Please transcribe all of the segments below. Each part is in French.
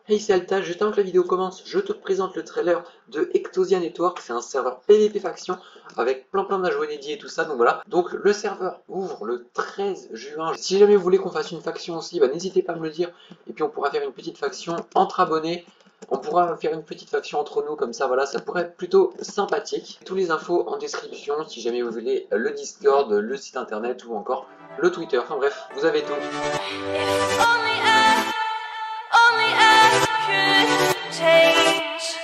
Hey, c'est Alta, juste avant que la vidéo commence, je te présente le trailer de Ectosia Network. C'est un serveur PvP faction avec plein d'ajouts inédits et tout ça, donc voilà. Donc le serveur ouvre le 13 juin. Si jamais vous voulez qu'on fasse une faction aussi, bah, n'hésitez pas à me le dire. Et puis on pourra faire une petite faction entre abonnés. On pourra faire une petite faction entre nous, comme ça, voilà, ça pourrait être plutôt sympathique. Tous les infos en description, si jamais vous voulez le Discord, le site internet ou encore le Twitter. Enfin bref, vous avez tout. Only I could change.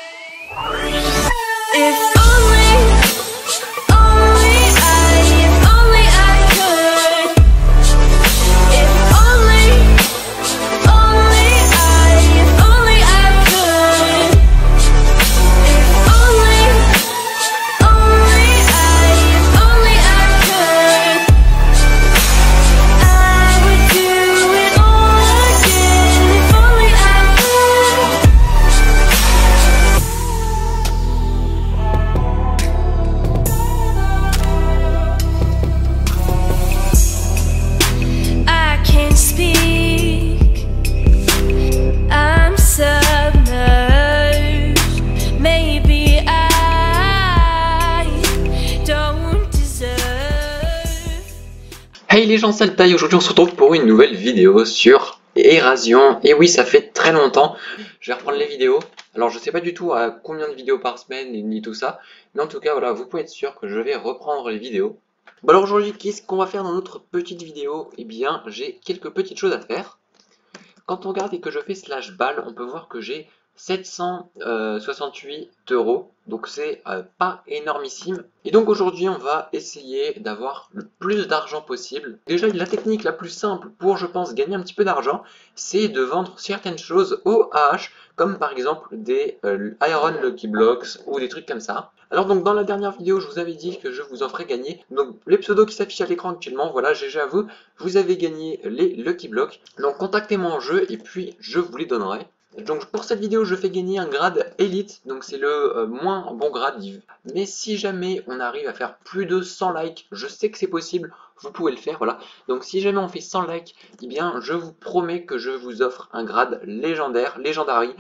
If only I could. If only I could. If only I could. I would do it all again. If only I could. I can't speak. I'm submerged. Maybe I don't deserve. Hey les gens, c'est Alta et aujourd'hui on se retrouve pour une nouvelle vidéo sur Érasion. Et oui, ça fait très longtemps. Je vais reprendre les vidéos. Alors je sais pas du tout à combien de vidéos par semaine ni tout ça. Mais en tout cas, voilà, vous pouvez être sûr que je vais reprendre les vidéos. Bon alors aujourd'hui, qu'est-ce qu'on va faire dans notre petite vidéo? Eh bien, j'ai quelques petites choses à faire. Quand on regarde et que je fais slash balle, on peut voir que j'ai 768 €, donc c'est pas énormissime. Et donc aujourd'hui on va essayer d'avoir le plus d'argent possible. Déjà la technique la plus simple pour, je pense, gagner un petit peu d'argent, c'est de vendre certaines choses au AH, comme par exemple des Iron Lucky Blocks ou des trucs comme ça. Alors donc dans la dernière vidéo je vous avais dit que je vous en ferais gagner donc les pseudos qui s'affichent à l'écran actuellement. Voilà, GG à vous, vous avez gagné les Lucky Blocks. Donc contactez-moi en jeu et puis je vous les donnerai. Donc pour cette vidéo je fais gagner un grade élite, donc c'est le moins bon grade. Mais si jamais on arrive à faire plus de 100 likes, je sais que c'est possible, vous pouvez le faire, voilà. Donc si jamais on fait 100 likes, eh bien je vous promets que je vous offre un grade légendaire, Legendary,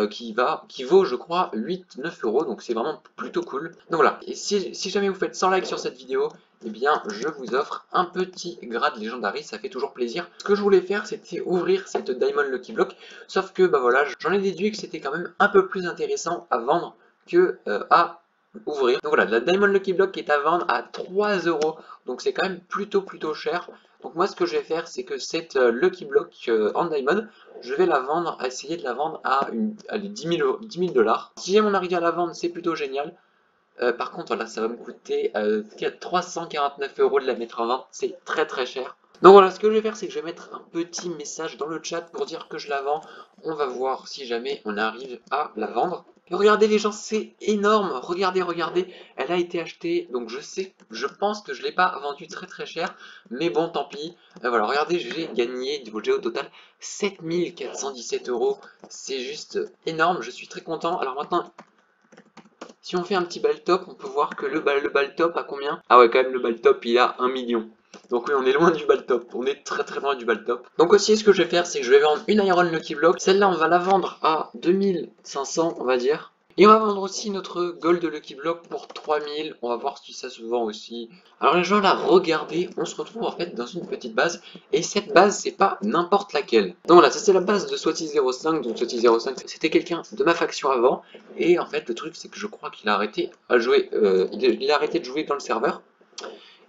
qui vaut je crois 8-9 €, donc c'est vraiment plutôt cool. Donc voilà, et si jamais vous faites 100 likes sur cette vidéo, eh bien je vous offre un petit grade Legendary, ça fait toujours plaisir. Ce que je voulais faire, c'était ouvrir cette Diamond Lucky Block, sauf que bah voilà, j'en ai déduit que c'était quand même un peu plus intéressant à vendre que à ouvrir. Donc voilà, la Diamond Lucky Block est à vendre à 3 €, donc c'est quand même plutôt cher. Donc moi ce que je vais faire, c'est que cette Lucky Block en Diamond, je vais la vendre, essayer de la vendre à, allez, 10 000 $. Si jamais on arrive à la vendre, c'est plutôt génial. Par contre, voilà, ça va me coûter 349 € de la mettre en vente, c'est très cher. Donc voilà, ce que je vais faire, c'est que je vais mettre un petit message dans le chat pour dire que je la vends. On va voir si jamais on arrive à la vendre. Et regardez les gens, c'est énorme. Regardez, elle a été achetée. Donc je pense que je ne l'ai pas vendue très cher. Mais bon, tant pis. Voilà, regardez, j'ai gagné au total 7417 €. C'est juste énorme, je suis très content. Alors maintenant, si on fait un petit bal top, on peut voir que le bal top a combien? Ah ouais, quand même, le bal top, il a 1 million. Donc oui, on est loin du bal top, on est très loin du bal top. Donc aussi, ce que je vais faire, c'est que je vais vendre une Iron Lucky Block. Celle-là, on va la vendre à 2500, on va dire. Et on va vendre aussi notre Gold Lucky Block pour 3000. On va voir si ça se vend aussi. Alors les gens, là, regardez, on se retrouve en fait dans une petite base. Et cette base, c'est pas n'importe laquelle. Donc voilà, ça c'est la base de Swati05. Donc Swati05, c'était quelqu'un de ma faction avant. Et en fait, le truc, c'est que je crois qu'il a arrêté à jouer. Il a arrêté de jouer dans le serveur.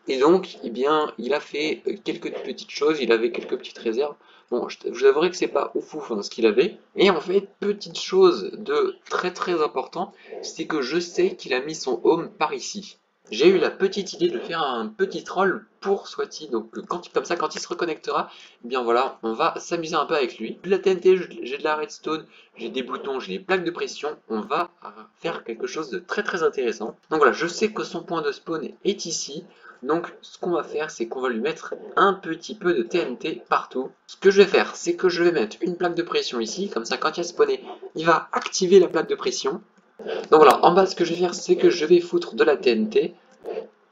Et donc, eh bien, il a fait quelques petites choses, il avait quelques petites réserves. Bon, je vous avouerai que c'est pas ouf ce qu'il avait. Et en fait, petite chose de très important, c'est que je sais qu'il a mis son home par ici. J'ai eu la petite idée de faire un petit troll pour Swati, donc comme ça, quand il se reconnectera, eh bien voilà, on va s'amuser un peu avec lui. J'ai de la TNT, j'ai de la redstone, j'ai des boutons, j'ai des plaques de pression, on va faire quelque chose de très intéressant. Donc voilà, je sais que son point de spawn est ici. Donc ce qu'on va faire, c'est qu'on va lui mettre un petit peu de TNT partout. Ce que je vais faire, c'est que je vais mettre une plaque de pression ici, comme ça quand il va spawner, il va activer la plaque de pression. Donc voilà, en bas ce que je vais faire, c'est que je vais foutre de la TNT.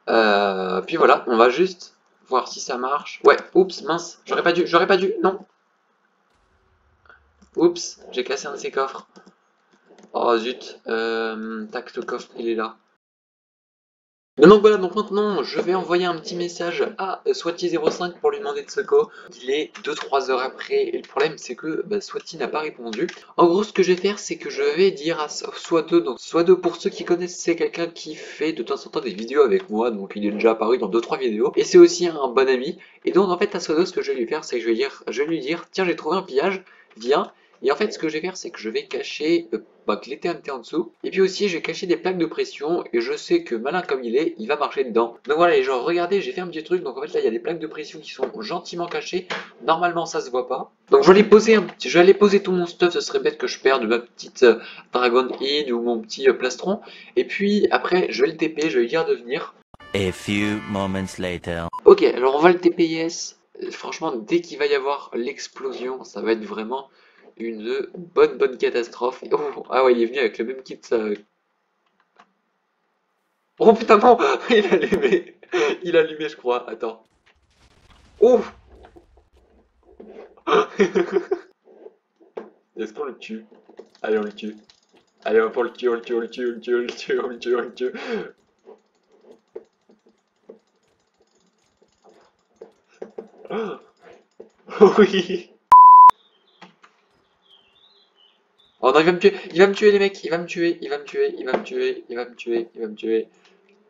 Puis voilà, on va juste voir si ça marche. Ouais, oups, mince, j'aurais pas dû, non. Oups, j'ai cassé un de ces coffres. Oh zut, tac, le coffre, il est là. Mais donc voilà, donc maintenant je vais envoyer un petit message à Swati05 pour lui demander de seco. Il est 2-3 heures après et le problème c'est que Swati n'a pas répondu. En gros ce que je vais faire c'est que je vais dire à Swat2, donc Swat2 pour ceux qui connaissent c'est quelqu'un qui fait de temps en temps des vidéos avec moi, donc il est déjà apparu dans 2-3 vidéos et c'est aussi un bon ami. Et donc en fait à Swat2 ce que je vais lui faire c'est que je vais lui dire tiens j'ai trouvé un pillage, viens. Et en fait, ce que je vais faire, c'est que je vais cacher les TNT en dessous. Et puis aussi, je vais cacher des plaques de pression. Et je sais que malin comme il va marcher dedans. Donc voilà, les gens, regardez, j'ai fait un petit truc. Donc en fait, là, il y a des plaques de pression qui sont gentiment cachées. Normalement, ça se voit pas. Donc je vais aller poser tout mon stuff. Ce serait bête que je perde ma petite Dragon Head ou mon petit plastron. Et puis après, je vais le TP, je vais lui dire de venir. A few moments later. Ok, alors on va le TPS. Franchement, dès qu'il va y avoir l'explosion, ça va être vraiment une bonne catastrophe. Oh, ah ouais, il est venu avec le même kit. Oh putain, non! Il a allumé. Il a allumé, je crois. Attends. Oh! Est-ce qu'on le tue? Allez, on le tue. Allez, on le tue, on le tue, on le tue, on le tue, on le tue, on le tue, on le tue. Oh, oui! Oh non, il va me tuer les mecs, il va me tuer, il va me tuer, il va me tuer, il va me tuer, il va me tuer.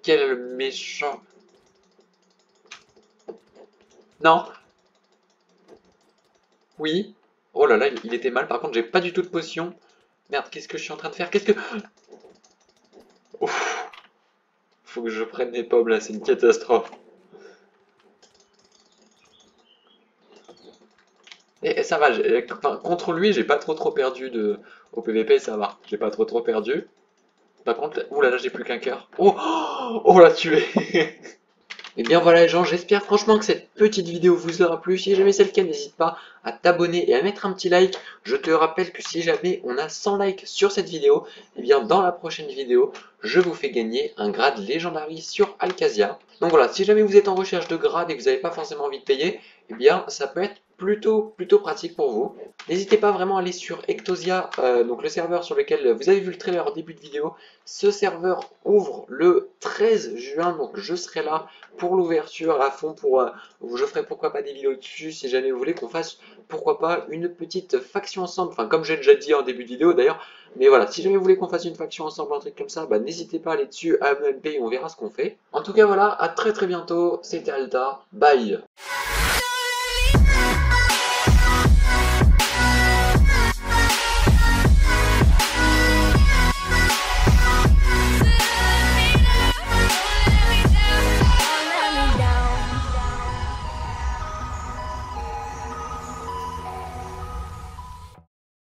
Quel méchant. Non. Oui. Oh là là, il était mal, par contre j'ai pas du tout de potion. Merde, qu'est-ce que je suis en train de faire? Qu'est-ce que... Ouf. Faut que je prenne des pommes là, c'est une catastrophe. Et ça va, enfin, contre lui j'ai pas trop perdu de... Au PVP ça va, j'ai pas trop perdu. Par contre, oulala, j'ai plus qu'un cœur. Oh, oh, l'a tué. Et bien voilà les gens, j'espère franchement que cette petite vidéo vous aura plu. Si jamais c'est le cas, n'hésite pas à t'abonner et à mettre un petit like. Je te rappelle que si jamais on a 100 likes sur cette vidéo, et bien dans la prochaine vidéo, je vous fais gagner un grade Legendary sur Alcasia. Donc voilà, si jamais vous êtes en recherche de grade et que vous n'avez pas forcément envie de payer, et bien ça peut être plutôt pratique pour vous. N'hésitez pas vraiment à aller sur Ectosia, donc le serveur sur lequel vous avez vu le trailer en début de vidéo. Ce serveur ouvre le 13 juin, donc je serai là pour l'ouverture à fond, je ferai pourquoi pas des vidéos dessus si jamais vous voulez qu'on fasse pourquoi pas une petite faction ensemble, enfin comme j'ai déjà dit en début de vidéo d'ailleurs, mais voilà, si jamais vous voulez qu'on fasse une faction ensemble, un truc comme ça, n'hésitez pas à aller dessus, à MMP et on verra ce qu'on fait. En tout cas voilà, à très bientôt, c'était Alta, bye.